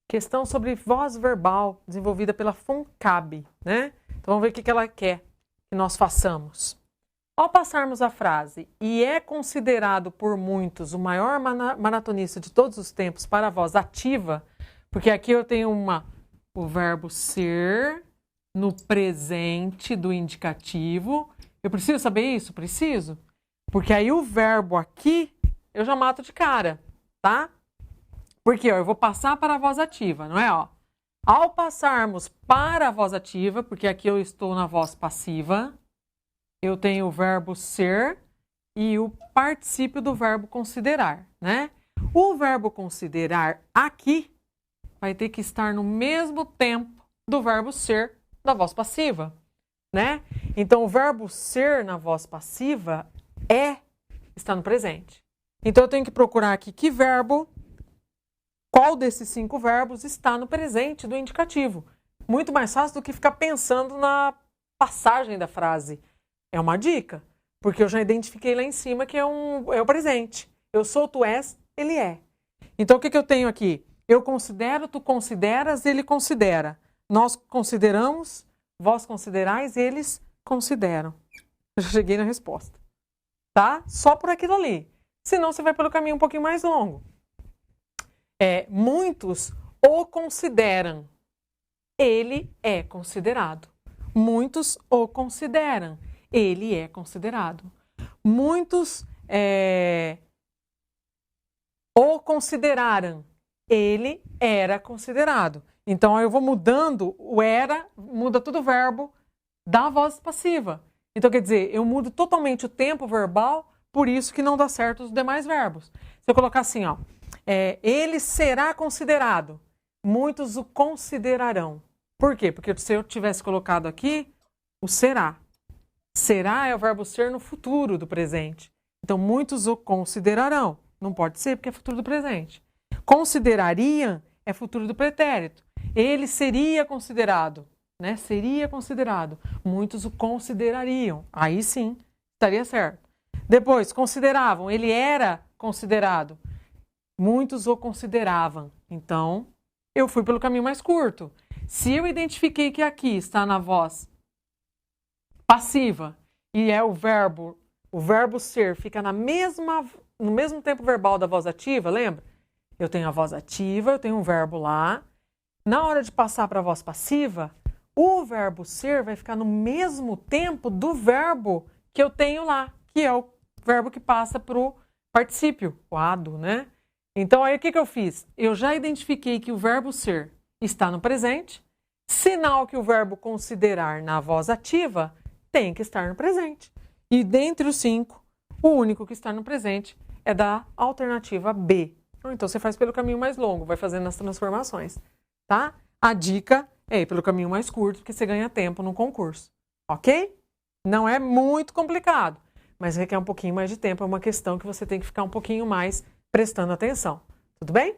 Questão sobre voz verbal desenvolvida pela FUNCAB, né? Então vamos ver o que ela quer que nós façamos. Ao passarmos a frase, e é considerado por muitos o maior maratonista de todos os tempos para a voz ativa, porque aqui eu tenho o verbo ser no presente do indicativo. Eu preciso saber isso? Preciso. Porque aí o verbo aqui, eu já mato de cara, tá? Porque ó, eu vou passar para a voz ativa, não é? Ó, ao passarmos para a voz ativa, porque aqui eu estou na voz passiva, eu tenho o verbo ser e o particípio do verbo considerar, né? O verbo considerar aqui vai ter que estar no mesmo tempo do verbo ser da voz passiva, né? Então, o verbo ser na voz passiva está no presente. Então, eu tenho que procurar aqui que verbo, qual desses 5 verbos está no presente do indicativo. Muito mais fácil do que ficar pensando na passagem da frase. É uma dica, porque eu já identifiquei lá em cima que é o presente. Eu sou, tu és, ele é. Então, o que eu tenho aqui? Eu considero, tu consideras, ele considera. Nós consideramos, vós considerais, eles consideram. Eu já cheguei na resposta. Tá? Só por aquilo ali. Senão você vai pelo caminho um pouquinho mais longo. Muitos o consideram. Ele é considerado. Muitos o consideram. Ele é considerado. Muitos o consideraram. Ele era considerado. Então, eu vou mudando o era, muda todo o verbo da voz passiva. Então, quer dizer, eu mudo totalmente o tempo verbal, por isso que não dá certo os demais verbos. Se eu colocar assim, ó, ele será considerado, muitos o considerarão. Por quê? Porque se eu tivesse colocado aqui o será. Será é o verbo ser no futuro do presente. Então, muitos o considerarão. Não pode ser porque é futuro do presente. Considerariam é futuro do pretérito. Ele seria considerado, né? Seria considerado. Muitos o considerariam. Aí sim, estaria certo. Depois, consideravam. Ele era considerado. Muitos o consideravam. Então, eu fui pelo caminho mais curto. Se eu identifiquei que aqui está na voz passiva e é o verbo ser fica no mesmo tempo verbal da voz ativa, lembra? Eu tenho a voz ativa, eu tenho um verbo lá. Na hora de passar para a voz passiva, o verbo ser vai ficar no mesmo tempo do verbo que eu tenho lá, que é o verbo que passa para o particípio, o ado, né? Então, aí o que eu fiz? Eu já identifiquei que o verbo ser está no presente, sinal que o verbo considerar na voz ativa tem que estar no presente. E dentre os 5, o único que está no presente é da alternativa B. Então, você faz pelo caminho mais longo, vai fazendo as transformações, tá? A dica é ir pelo caminho mais curto, porque você ganha tempo no concurso, ok? Não é muito complicado, mas requer um pouquinho mais de tempo, é uma questão que você tem que ficar um pouquinho mais prestando atenção. Tudo bem?